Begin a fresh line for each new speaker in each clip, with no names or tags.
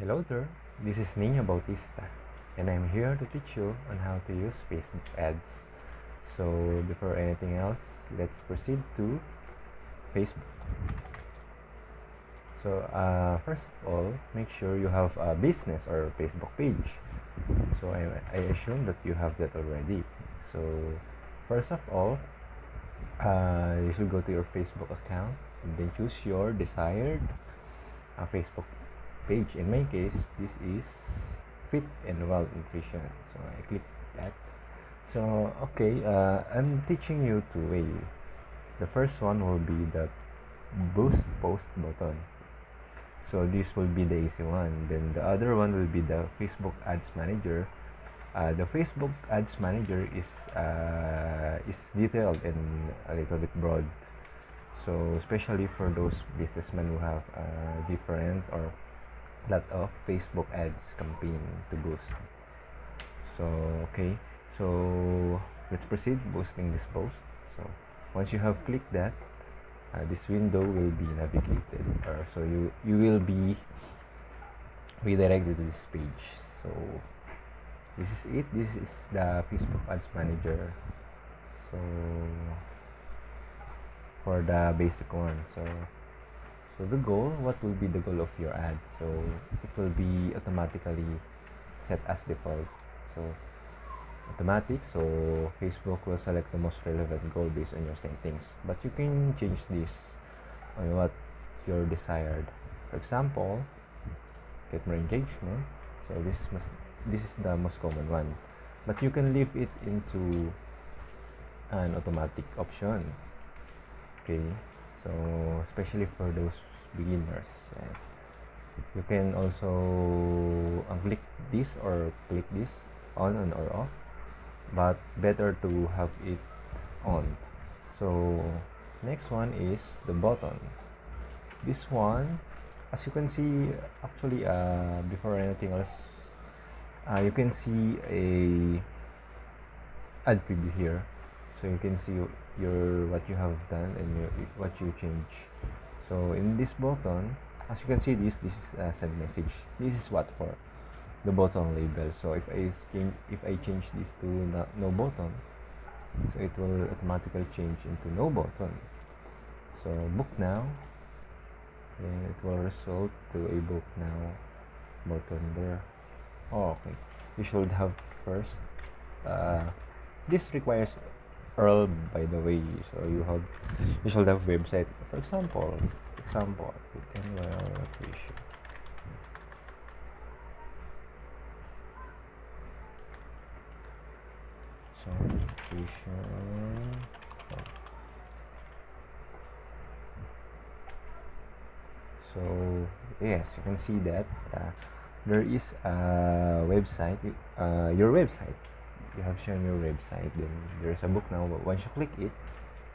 Hello there, this is Roniño Bautista, and I'm here to teach you on how to use Facebook ads. So before anything else, let's proceed to Facebook. So first of all, make sure you have a business or Facebook page. So I assume that you have that already. So first of all, you should go to your Facebook account and then choose your desired Facebook page. In my case, this is Fit and Well Nutrition. So I click that. So okay, I'm teaching you two ways. The first one will be the boost post button. So this will be the easy one. Then the other one will be the Facebook Ads Manager. The Facebook Ads Manager is detailed and a little bit broad. So especially for those businessmen who have different or lot of Facebook ads campaign to boost. So okay, so let's proceed boosting this post. So once you have clicked that, this window will be navigated, or so you will be redirected to this page. So this is it. This is the Facebook Ads Manager. So for the basic one. So the goal, what will be the goal of your ad? So it will be automatically set as default. So automatic, so Facebook will select the most relevant goal based on your settings, but you can change this on what your desired. For example, get more engagement. So this is the most common one, but you can leave it into an automatic option. Okay, so especially for those beginners, you can also click this or click this on or off, but better to have it on. So next one is the button. This one, as you can see, actually before anything else, you can see a ad preview here. So you can see what you have done and what you change. So in this button, as you can see, this is a send message. This is what for the button label. So if I change this to no button, so it will automatically change into no button. So book now, and it will result to a book now button there. Oh, okay, you should have first. This requires URL, by the way. So you should have website. For example, you can nutrition. So nutrition. So yes, you can see that there is a website. Your website. You have shown your website, then there's a book now, but once you click it,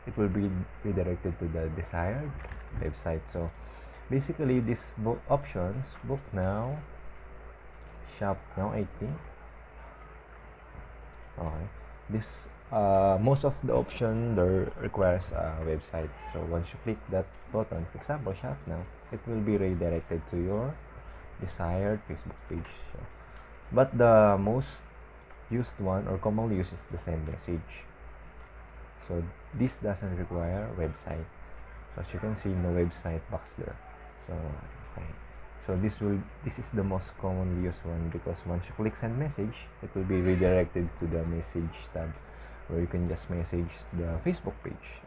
it will be redirected to the desired website. So basically these options, book now, shop now, I think. Okay, this most of the option there requires a website. So once you click that button, for example shop now, it will be redirected to your desired Facebook page. So, but the most used one or commonly used is the send message. So this doesn't require website. So as you can see, no website box there. So okay. So this is the most commonly used one, because once you click send message, it will be redirected to the message tab where you can just message the Facebook page.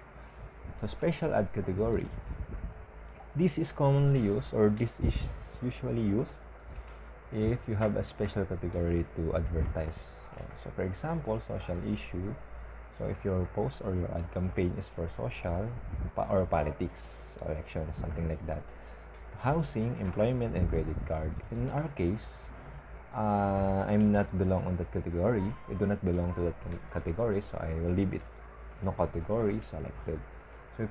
So special ad category. This is commonly used, or this is usually used if you have a special category to advertise. So for example, social issue. So if your post or your ad campaign is for social or politics, elections, something like that. Housing, employment, and credit card. In our case, I'm not belong on that category. I do not belong to that category, so I will leave it no category selected. So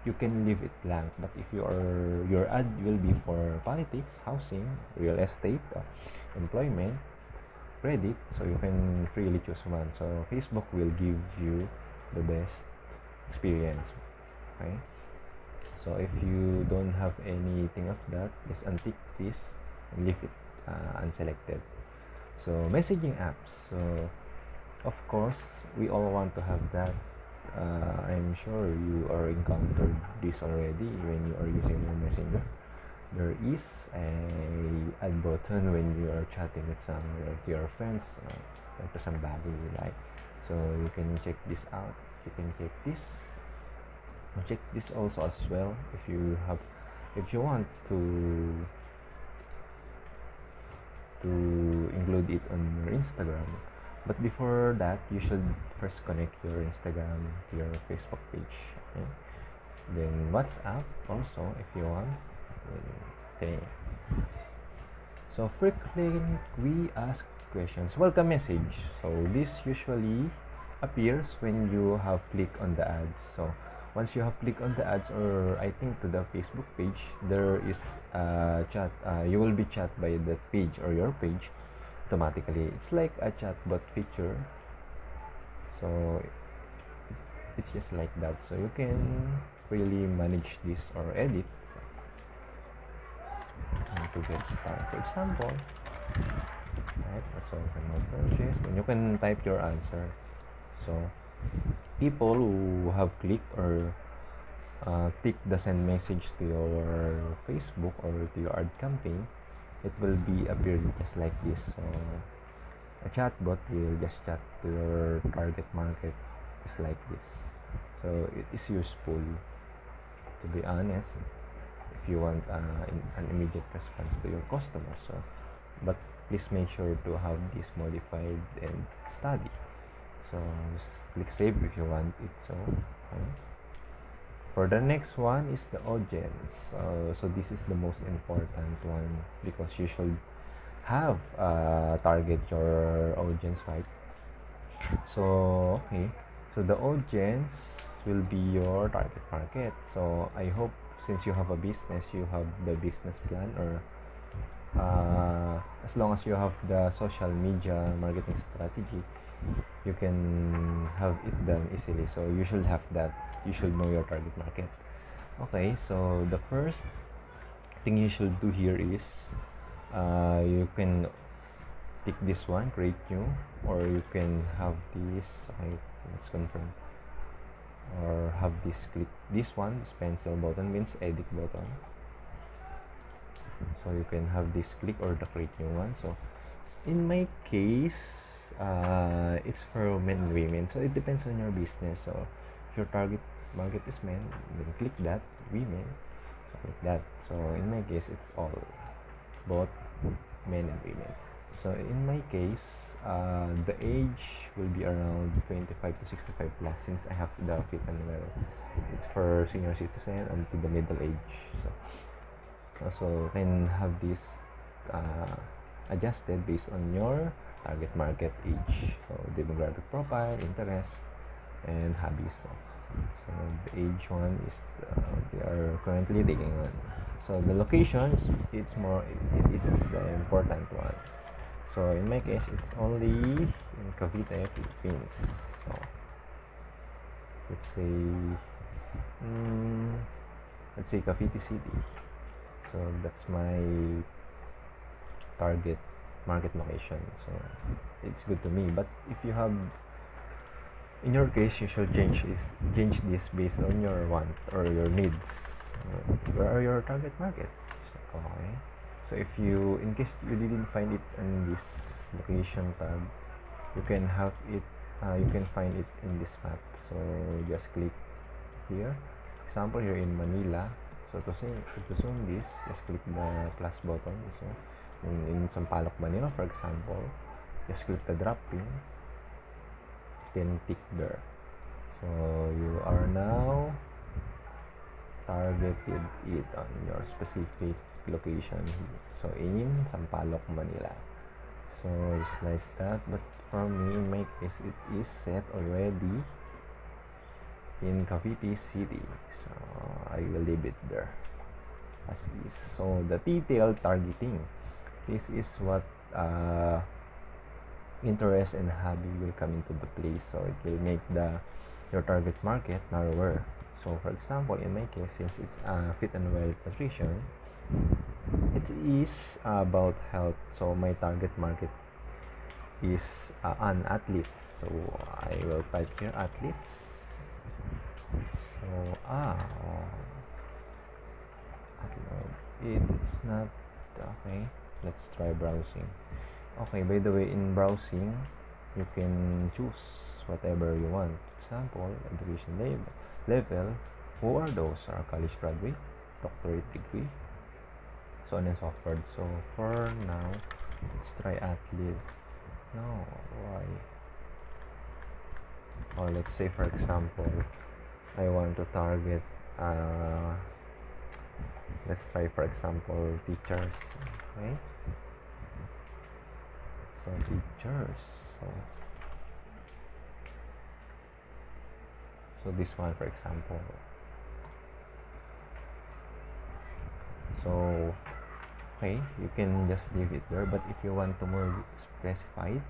you can leave it blank. But if your ad will be for politics, housing, real estate, employment, credit, so you can freely choose one. So Facebook will give you the best experience. Okay, so if you don't have anything of that, just untick this and leave it. unselected. So messaging apps. So of course we all want to have that. I'm sure you are encountered this already when you are using your messenger. There is a add button when you are chatting with some your friends, or to somebody you like. So you can check this out. You can check this also as well if you want to include it on your Instagram. But before that, you should first connect your Instagram to your Facebook page. Okay? Then WhatsApp also if you want. Okay. So frequently asked questions. Welcome message. So this usually appears when you have clicked on the ads. So once you have clicked on the ads, or I think to the Facebook page, there is a chat. You will be chat by that page or your page automatically. It's like a chatbot feature. So it's just like that. So you can really manage this or edit to get started. For example, right? So my purchase, and you can type your answer. So people who have clicked or tick the send message to your Facebook or to your ad campaign, it will be appearing just like this. So a chatbot will just chat to your target market just like this. So it is useful, to be honest, if you want an immediate response to your customer. So but please make sure to have this modified and study. So just click save if you want it. So for the next one is the audience. So this is the most important one, because you should have target your audience, right? So okay, so the audience will be your target market. So I hope since you have a business, you have the business plan, or as long as you have the social media marketing strategy, you can have it done easily. So you should have that. You should know your target market. Okay, so the first thing you should do here is you can tick this one, create new, or you can have this. Let's confirm, or have this, click this one, this pencil button means edit button. So you can have this click or the create new one. So in my case, it's for men and women, so it depends on your business. So if your target market is men, then click that, women, like that. So in my case, it's all both men and women. So in my case, the age will be around 25 to 65 plus, since I have the fit and well. It's for senior citizen and to the middle age. So also can have this adjusted based on your target market age. So demographic profile, interest, and hobbies. So the age one is they are currently taking on. So the locations, it is the important one. So in my case, it's only in Cavite, Philippines. So let's say Cavite City. So that's my target market location. So it's good to me. But if you have, in your case, you should change this based on your want or your needs. Where are your target market? Okay. So if you, in case you didn't find it in this location tab, you can have it. You can find it in this map. So just click here. Example, here in Manila. So to zoom this, just click the plus button. So in Sampaloc, Manila, for example, just click the drop pin, then tick there. So you are now targeted it on your specific location. So in Sampaloc, Manila. So it's like that. But for me, in my case, it is set already in Cavite City. So I will leave it there as is. So the detailed targeting, this is what interest and hobby will come into the place. So it will make your target market narrower. So for example, in my case, since it's fit and well nutrition, it is about health. So my target market is on athletes. So I will type here athletes. So it's not okay. Let's try browsing. Okay, by the way, in browsing you can choose whatever you want. For example, education level, who are those? Are college graduate, doctorate degree, so on and so forth. So for now, let's try athlete. No, why? Or let's say, for example, I want to target let's try, for example, teachers. Okay, so teachers. So this one, for example. So okay, you can just leave it there, but if you want to more specified,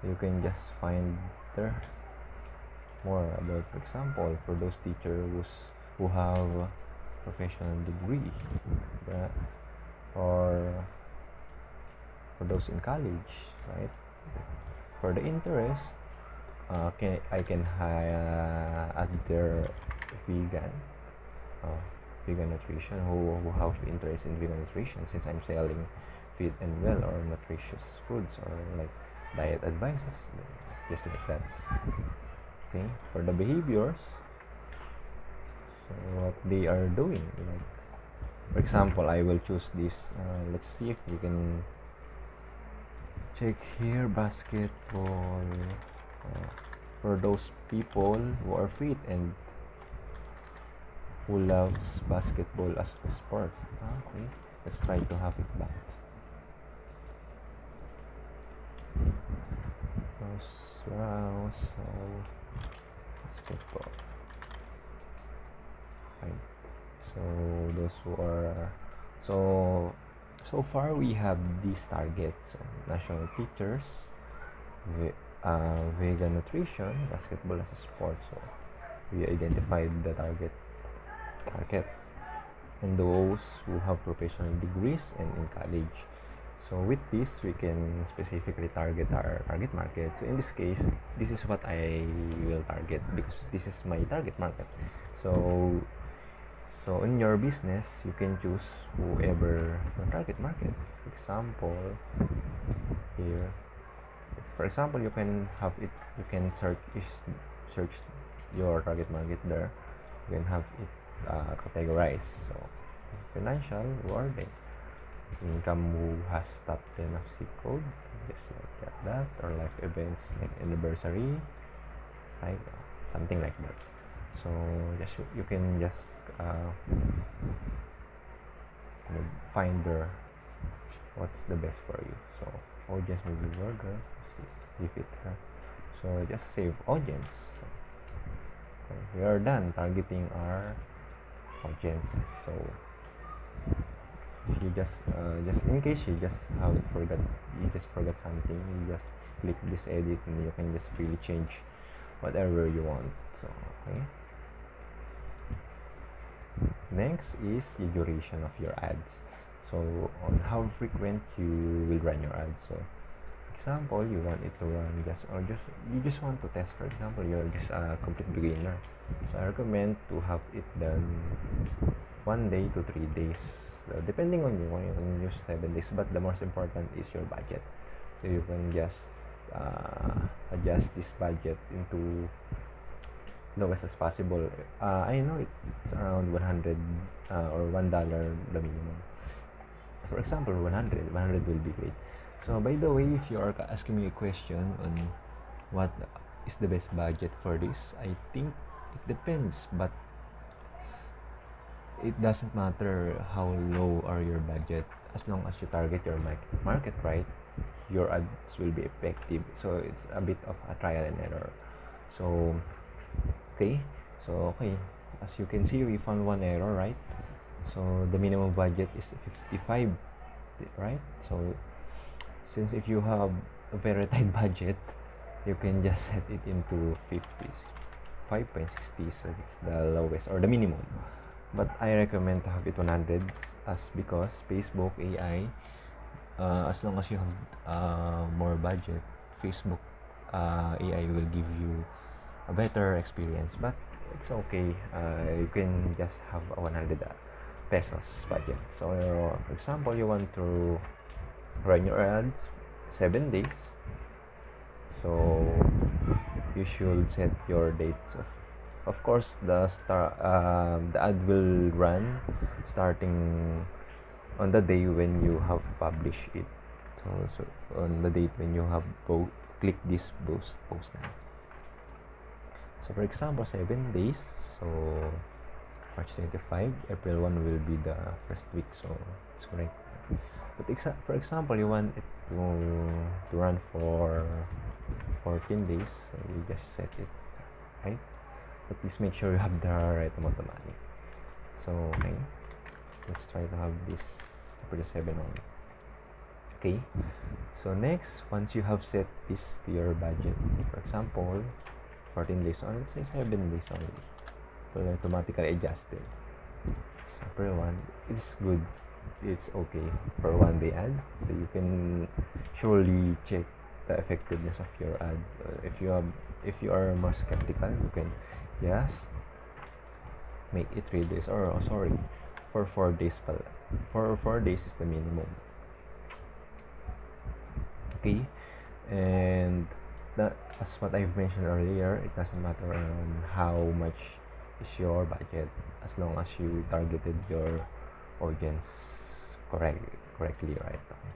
you can just find there more about, for example, for those teachers who have professional degree, or for those in college, right? For the interest, I can add their vegan vegan nutrition, who have interest in vegan nutrition, since I'm selling fit and well or nutritious foods or like diet advices, just like that. Okay, for the behaviors, so what they are doing, like for example, I will choose this. Let's see if we can check here basketball, for those people who are fit and who loves basketball as a sport. Okay, let's try to have it back. So basketball. Right. So those who are so far we have these targets: so national teachers, vegan nutrition, basketball as a sport. So we identified the target and those who have professional degrees and in college. So with this, we can specifically target our target market. So in this case, this is what I will target because this is my target market. So in your business, you can choose whoever your target market. For example, here, for example, you can have it. You can search your target market there. You can have it categorized. So financial, rewarding, income who has top 10 of zip code, just like that, or life events like anniversary, like something like that. So just you can just find there what's the best for you. So audience movie burger, give it here. So just save audience. Okay, we are done targeting our audiences. So if you just in case you just forgot something, you just click this edit and you can just freely change whatever you want. So okay, next is the duration of your ads. So on how frequent you will run your ads. So example, you want it to run you just want to test. For example, you're just a complete beginner, so I recommend to have it done 1 day to 3 days. So depending on you can use 7 days, but the most important is your budget. So you can just adjust this budget into lowest as possible. I know it's around 100 or $1 the minimum. For example, 100 will be great. So by the way, if you are asking me a question on what is the best budget for this, I think it depends, but it doesn't matter how low are your budget, as long as you target your market right, your ads will be effective. So it's a bit of a trial and error. So okay, as you can see, we found one error, right? So the minimum budget is 55, right? So since if you have a very tight budget, you can just set it into 50s, 5.60. So it's the lowest or the minimum. but I recommend to have it 100 as because Facebook AI, as long as you have more budget, Facebook AI will give you a better experience, but it's okay. You can just have a 100 pesos budget. So for example, you want to run your ads 7 days, so you should set your dates of course the ad will run starting on the day when you have published it. So on the date when you have click this post now. So for example, 7 days, so March 25, April 1 will be the first week, so it's correct. But for example, you want it to run for 14 days, so you just set it, right? But please make sure you have the right amount of money. So okay, let's try to have this April 7 on. Okay, so next, once you have set this to your budget, for example 14 days on, let's say 7 days only, will automatically adjust it. So per one, it's good, it's okay for 1 day ad, so you can surely check the effectiveness of your ad. If you are more skeptical, you can just make it 3 days, or sorry, for 4 days for 4 days is the minimum. Okay, and that, as what I've mentioned earlier, it doesn't matter how much is your budget, as long as you targeted your audience correctly, right? Okay.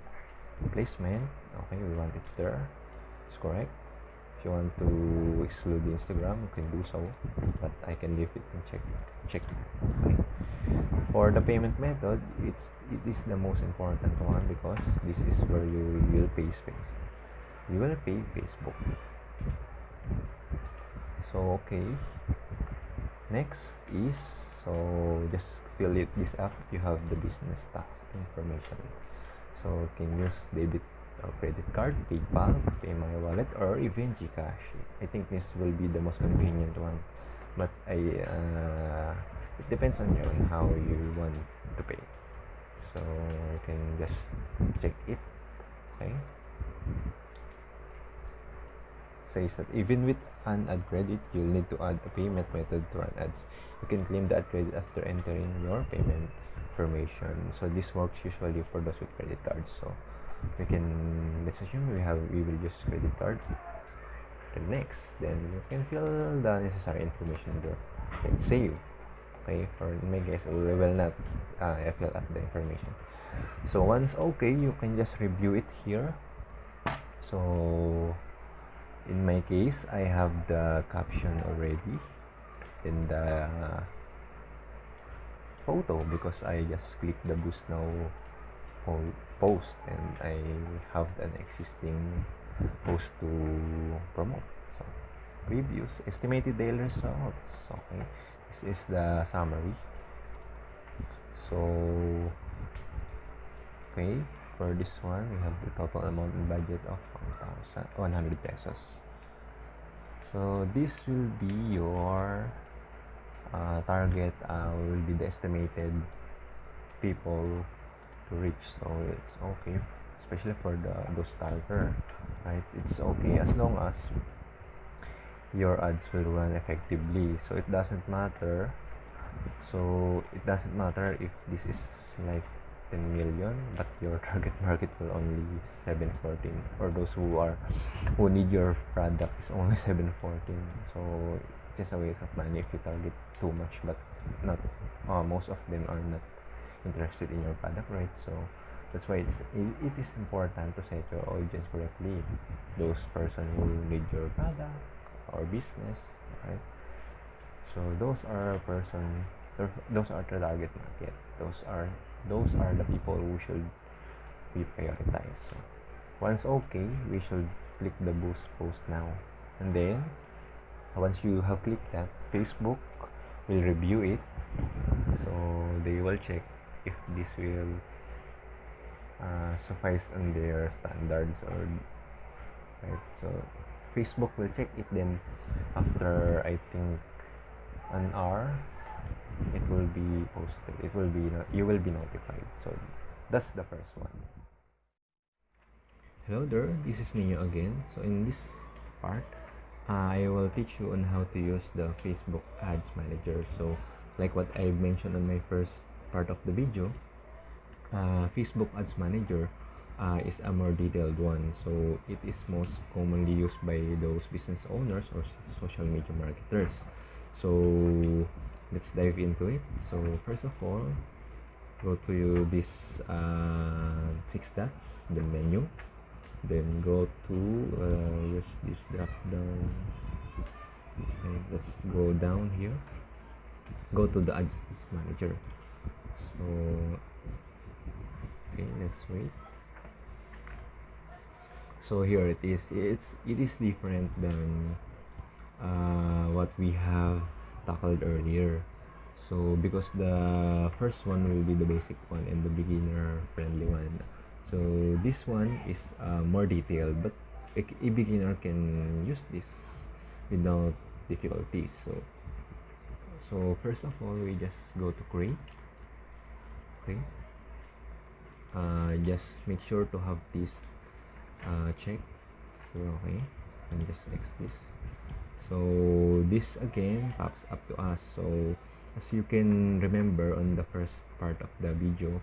Placement, okay, we want it there, it's correct. If you want to exclude the Instagram, you can do so, but I can leave it and check. Okay. For the payment method, it is the most important one, because this is where you will pay you will pay Facebook. So okay, next is, so just fill this up. You have the business tax information, so you can use debit or credit card, PayPal, Pay My Wallet, or even Gcash. I think this will be the most convenient one, but it depends on you and how you want to pay. So you can just check it. Okay, says that even with an ad credit, you'll need to add a payment method to run ads. You can claim the ad credit after entering your payment information. So this works usually for those with credit cards. So let's assume we will use credit card. Then next, then you can fill the necessary information there. Then save. Okay, for in my case, we will not fill up the information. So once okay, you can just review it here. So in my case, I have the caption already in the photo, because I just click the boost now post, and I have an existing post to promote. So previews, estimated daily results. Okay, this is the summary. So okay, for this one, we have the total amount in budget of 100 pesos. So this will be your target, will be the estimated people to reach. So it's okay, especially for those starter, right? It's okay as long as your ads will run effectively. So it doesn't matter. If this is like 10 million, but your target market will only 714, or those who need your product is only 714. So it's just a waste of money if you target too much, but not most of them are not interested in your product, right? So that's why it is important to set your audience correctly, those person who need your product or business, right? So those are the target market. Those are the people who should be prioritized. So once okay, we should click the boost post now, and then once you have clicked that, Facebook will review it. So they will check if this will suffice on their standards, or right. So Facebook will check it, then after I think an hour, it will be posted. It will be you will be notified. So that's the first one. Hello there, this is Nino again. So in this part, I will teach you on how to use the Facebook Ads Manager. So like what I mentioned on my first part of the video, Facebook Ads Manager is a more detailed one. So it is most commonly used by those business owners or social media marketers. So let's dive into it. So first of all, go to this 6 dots, the menu. Then go to use this drop down. Okay, let's go down here. Go to the Ads Manager. So okay, let's wait. So here it is. It is different than what we have tackled earlier. So because the first one will be the basic one and the beginner friendly one. So this one is more detailed, but a beginner can use this without difficulties. So first of all, we just go to create. Okay. Just make sure to have this checked. So okay, and just X this. So this again pops up to us. So as you can remember on the first part of the video,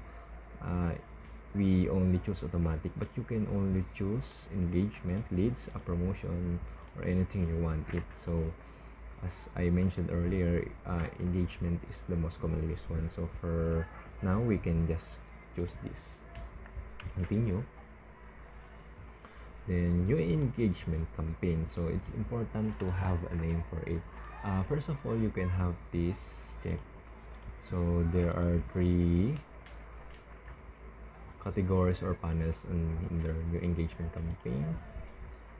we only choose automatic, but you can only choose engagement, leads, a promotion, or anything you want it. So as I mentioned earlier, engagement is the most commonly used one. So for now, we can just choose this. Continue. Then your engagement campaign. So it's important to have a name for it. First of all, you can have this check. So there are 3 categories or panels in the new engagement campaign.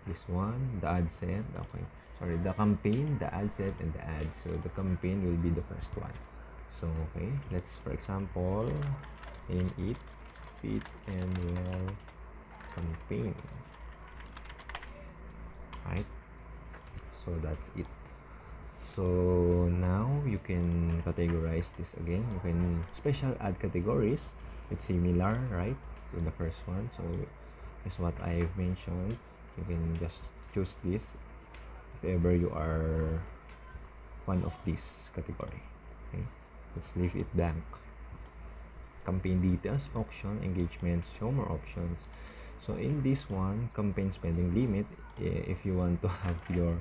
This one, the ad set. Okay, sorry, the campaign, the ad set, and the ad. So the campaign will be the first one. So okay, let's for example name it Fit and Well campaign. Right, so that's it. So now you can categorize this again. You can special add categories. It's similar, right, to the first one. So is what I've mentioned. You can just choose this if ever you are one of this category. Okay, let's leave it blank. Campaign details, auction, engagement, show more options. So in this one, campaign spending limit, if you want to have your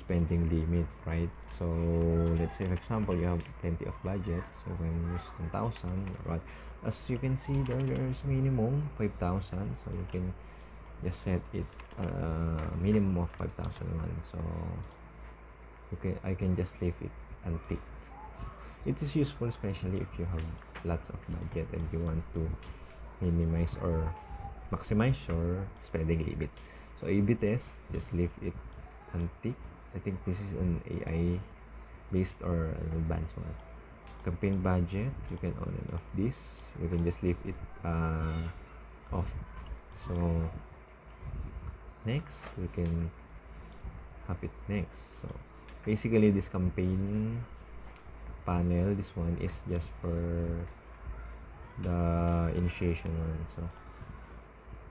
spending limit, right? So let's say for example you have plenty of budget, so you can use 10,000, right? As you can see there's minimum 5,000, so you can just set it minimum of 5,000 one. So I can just leave it unticked. It is useful especially if you have lots of budget and you want to minimize or maximize your spending limit. So A/B test, just leave it unticked. I think this is an AI based or an advanced one. Campaign budget, you can on and off this. You can just leave it off. So next, we can have it next. So basically this campaign panel, this one is just for the initiation one. So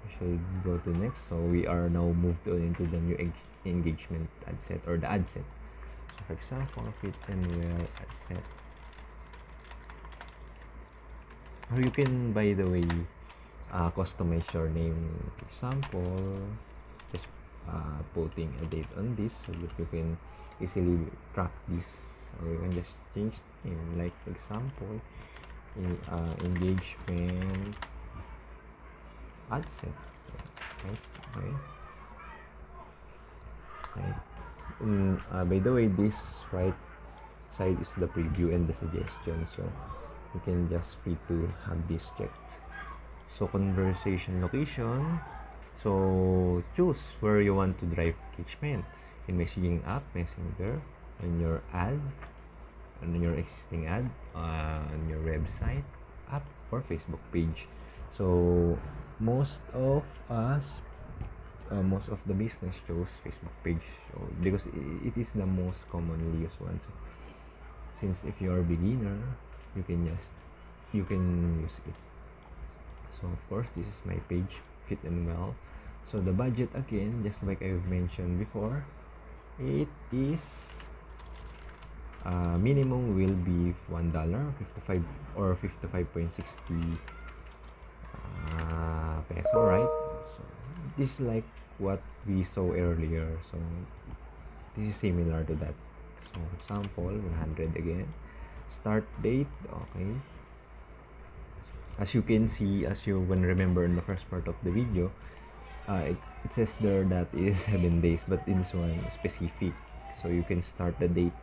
we should go to next. So we are now moved on into the new engagement ad set or the ad set. So for example, Fit and Well ad set. Or you can, by the way, customize your name. For example, just putting a date on this so that you can easily track this, or you can just change the name. Like for example, engagement ad set. Okay. By the way, this right side is the preview and the suggestion, so you can just free to have this checked. So conversation location, so choose where you want to drive engagement, in messaging app, messenger, on your ad, on your existing ad, on your website, app, or Facebook page. So most of the business chose Facebook page, so because it is the most commonly used one. So since if you're a beginner, you can use it. So of course this is my page, Fit and Well. So the budget, again, just like I've mentioned before, it is minimum will be $1, 55 or 55.60 peso, right? So this is like what we saw earlier, so this is similar to that. So sample 100 again. Start date, okay. As you can see, as you can remember in the first part of the video, it says there that it is 7 days, but in this one specific, so you can start the date.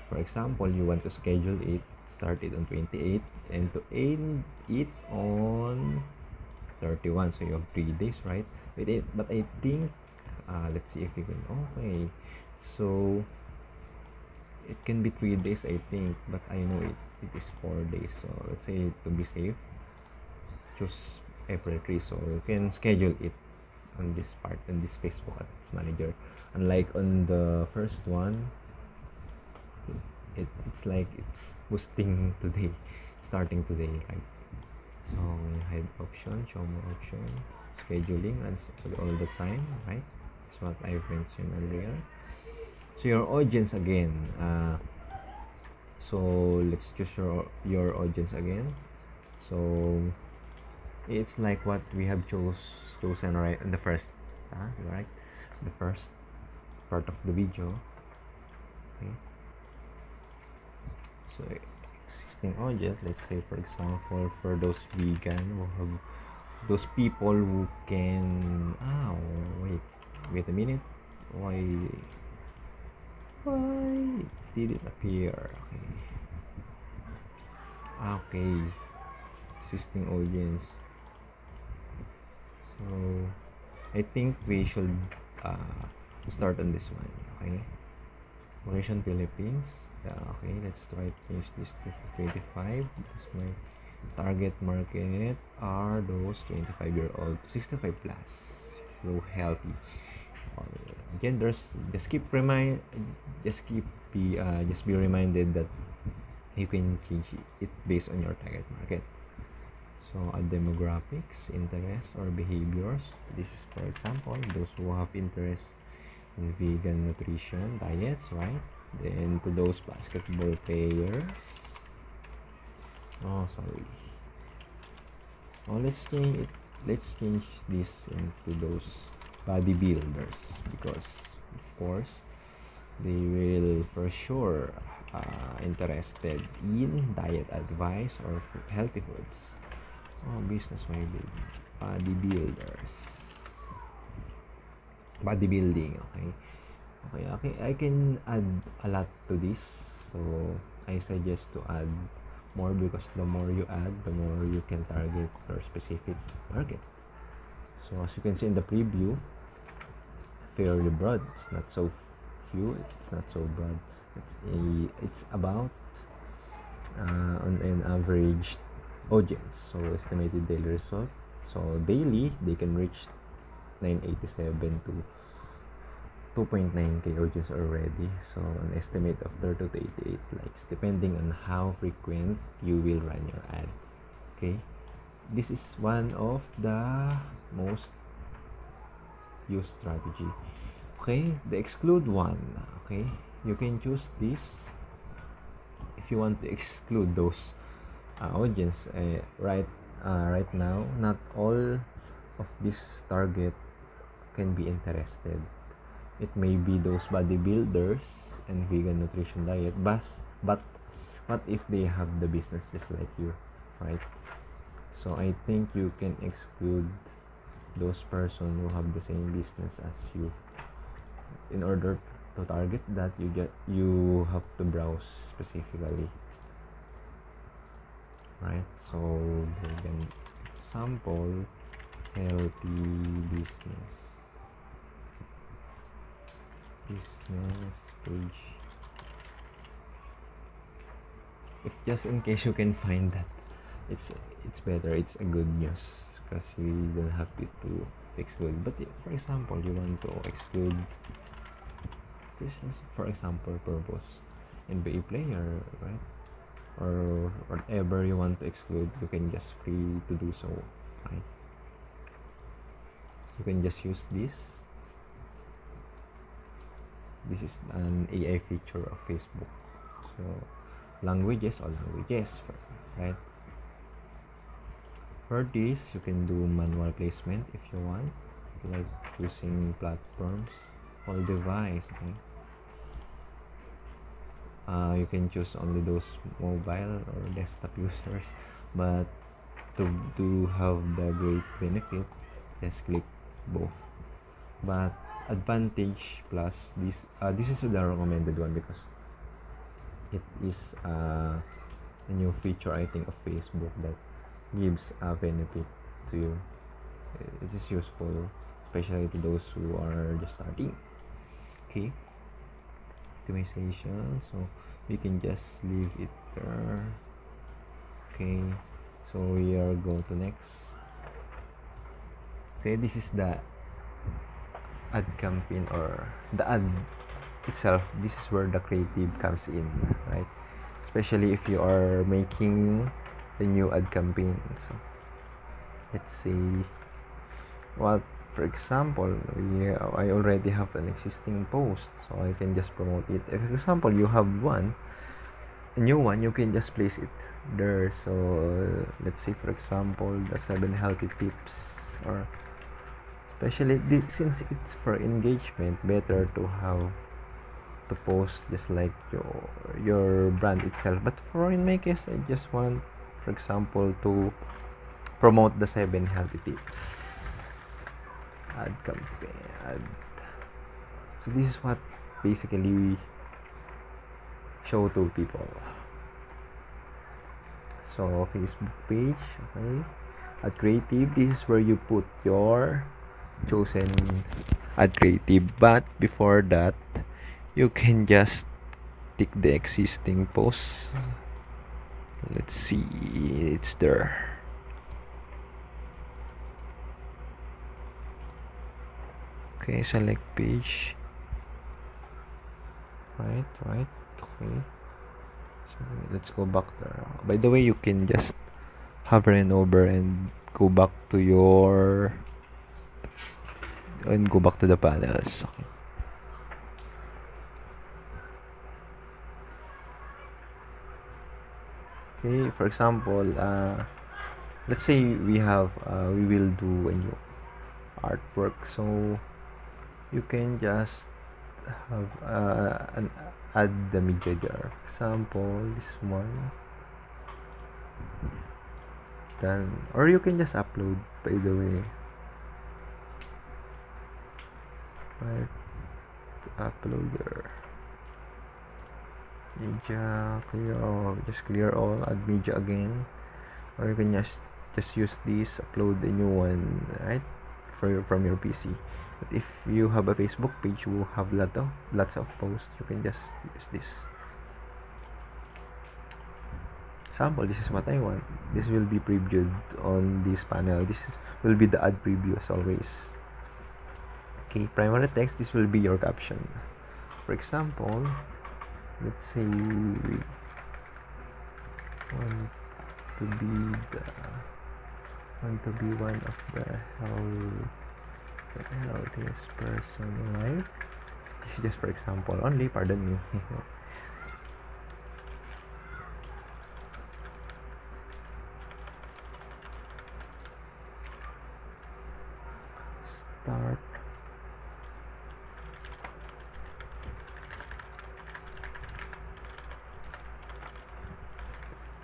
For example, you want to schedule it, start it on 28 and to end it on 31, so you have 3 days, right? But I think let's see if we can, okay, so it can be 3 days, I think, but I know it is 4 days. So let's say, to be safe, choose April 3, so you can schedule it on this part, in this Facebook Ads Manager. Unlike on the first one, it's like it's boosting today, starting today, right? So hide option, show more option, scheduling runs all the time, right? That's what I mentioned earlier. So your audience again, so let's choose your audience again. So it's like what we have chosen right in the first, right, the first part of the video. Okay, so existing audience, let's say for example for those vegan who have, those people who can, wait a minute, why did it appear? Okay, existing audience. So I think we should start on this one. Okay, location Philippines. Okay, let's try to change this to 25 because my target market are those 25-year-old, 65 plus, so healthy. Genders, just be reminded that you can change it based on your target market. So demographics, interests or behaviors. This is, for example, those who have interest in vegan nutrition diets, right? Then to those basketball players. Let's change this into those bodybuilders, because of course they will for sure interested in diet advice or healthy foods. Business maybe bodybuilding. Okay, I can add a lot to this, so I suggest to add more, because the more you add, the more you can target your specific market. So as you can see in the preview, fairly broad. It's not so few, it's not so broad. It's about on an average audience. So estimated daily result, so daily they can reach 987 to 2.9k audience already. So an estimate of 30 to 88 likes, depending on how frequent you will run your ad. Okay, this is one of the most used strategy. Okay, the exclude one. Okay, you can choose this if you want to exclude those audience. Right now, not all of this target can be interested. It may be those bodybuilders and vegan nutrition diet, but what if they have the business just like you, right? So I think you can exclude those person who have the same business as you. In order to target that, you have to browse specifically, right? So vegan sample healthy business page. If just in case you can find that, it's better, it's a good news, because you don't have to exclude. But if, for example, you want to exclude business, for example, purpose NBA player, right? or whatever you want to exclude, you can just free to do so, right? You can just use this. This is an AI feature of Facebook. So languages, all languages, right? For this, you can do manual placement if you want, like choosing platforms, all device, okay? You can choose only those mobile or desktop users, but to have the great benefit, just click both. But advantage plus this is the recommended one because it is a new feature, I think, of Facebook that gives a benefit to you. It is useful, especially to those who are just starting. Okay, optimization, so we can just leave it there. Okay, so we are going to next. Okay, this is the ad campaign or the ad itself. This is where the creative comes in, right? Especially if you are making the new ad campaign. So let's say, well, for example, I already have an existing post, so I can just promote it. If, for example, you have a new one, you can just place it there. So let's say, for example, the 7 healthy tips, or especially since it's for engagement, better to have to post just like your brand itself. But for in my case, I just want, for example, to promote the 7 healthy tips ad campaign ad. So this is what basically we show to people. So Facebook page, okay, ad creative, this is where you put your chosen ad creative, but before that you can just tick the existing post. Let's see, it's there. Okay, select page. Right, okay. So let's go back there. By the way, you can just hover and over and go back to the panels. Okay, for example, let's say we will do a new artwork, so you can just have add the media there. For example, this one, then, or you can just upload, by the way, right? Uploader, media, clear all, add media again, or you can just use this, upload a new one, right, from your PC. But if you have a Facebook page, you will have lots of posts, you can just use this. Example, this is what I want. This will be previewed on this panel. Will be the ad preview as always. Okay, primary text, this will be your caption. For example, let's say we want to be one of the healthiest person alive. This is just for example only, pardon me. Start.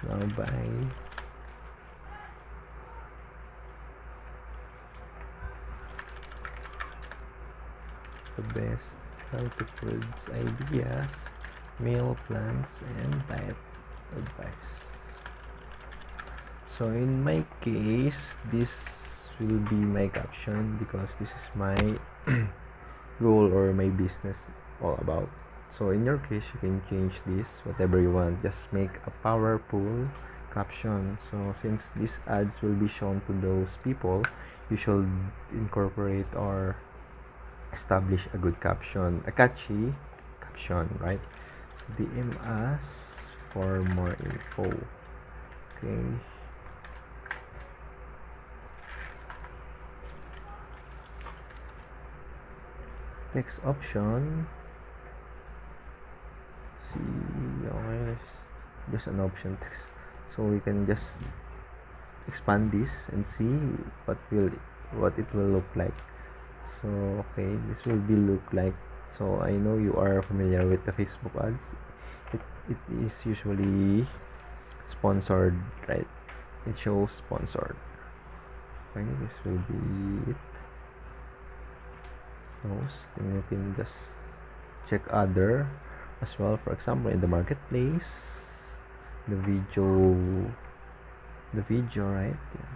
Now by the best healthy foods ideas, meal plans, and diet advice. So in my case, this will be my caption because this is my goal or my business all about. So in your case, you can change this whatever you want, just make a powerful caption. So since these ads will be shown to those people, you should incorporate or establish a good caption, a catchy caption, right? So DM us for more info. Okay. Text option. See, okay, just an option text, so we can just expand this and see what it will look like. So okay, this will be look like, so I know you are familiar with the Facebook ads. It is usually sponsored, right? It shows sponsored. Okay, this will be it. Those, then you can just check other as well. For example, in the marketplace, the video, right? Yeah.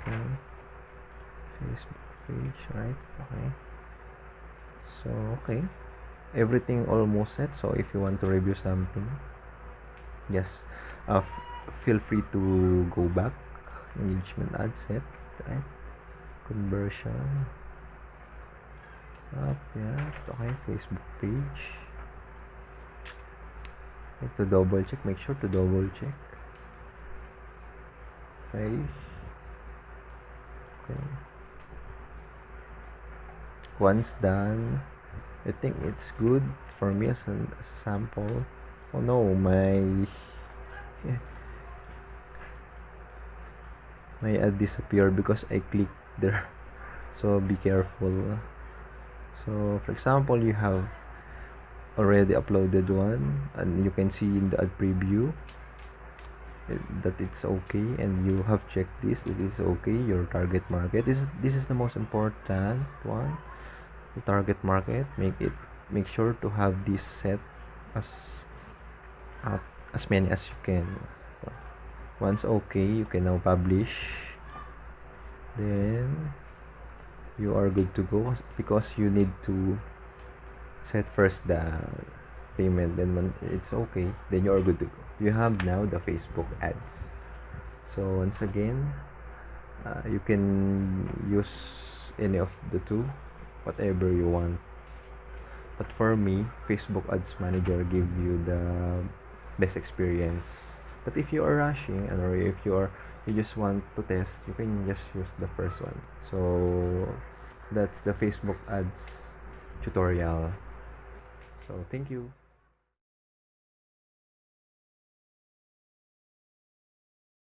Okay, Facebook page, right? Okay, so okay, everything almost set. So if you want to review something, yes, feel free to go back. Engagement ad set, right? Conversion up, yeah. Okay, Facebook page. To double check, make sure to double check. Okay. Okay. Once done, I think it's good for me as a sample. Oh no, my ad disappeared because I clicked there. So be careful. So for example, you have already uploaded one and you can see in the ad preview that it's okay, and you have checked this, it is okay. Your target market, this is the most important one. The target market, make sure to have this set as uh, as many as you can. So once okay, you can now publish, then you are good to go, because you need to set first the payment. Then when it's okay, then you are good to go. You have now the Facebook ads. So once again, you can use any of the two, whatever you want. But for me, Facebook Ads Manager give you the best experience. But if you are rushing, or if you just want to test, you can just use the first one. So that's the Facebook Ads tutorial. So thank you.